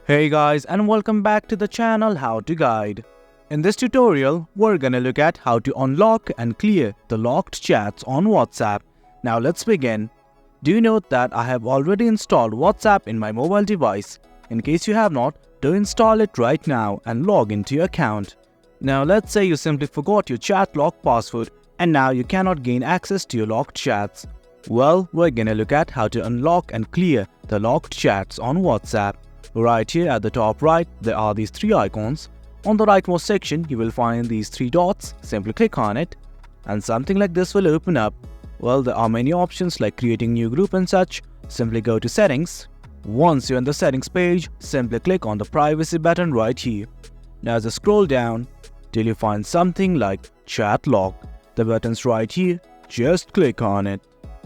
Hey guys, and welcome back to the channel How to Guide. In this tutorial, we're gonna look at how to unlock and clear the locked chats on WhatsApp. Now let's begin. Do note that I have already installed WhatsApp in my mobile device. In case you have not, do install it right now and log into your account. Now let's say you simply forgot your chat lock password and now you cannot gain access to your locked chats. Well, we're gonna look at how to unlock and clear the locked chats on WhatsApp. Right here at the top right, there are these three icons. On the rightmost section, you will find these three dots. Simply click on it and something like this will open up. Well, there are many options like creating new group and such. Simply go to settings. Once you're in the settings page, simply click on the privacy button right here. Now just scroll down till you find something like chat lock. The button's right here, just click on it.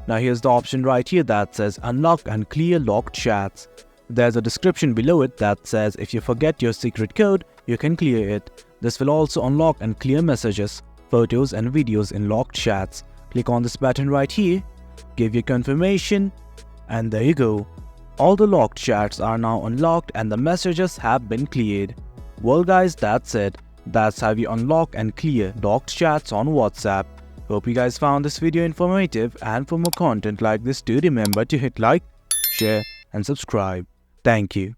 Now here's the option right here that says unlock and clear locked chats. There's a description below it that says if you forget your secret code, you can clear it. This will also unlock and clear messages, photos and videos in locked chats. Click on this button right here, give your confirmation, and there you go. All the locked chats are now unlocked and the messages have been cleared. Well guys, that's it. That's how you unlock and clear locked chats on WhatsApp. Hope you guys found this video informative, and for more content like this, do remember to hit like, share and subscribe. Thank you.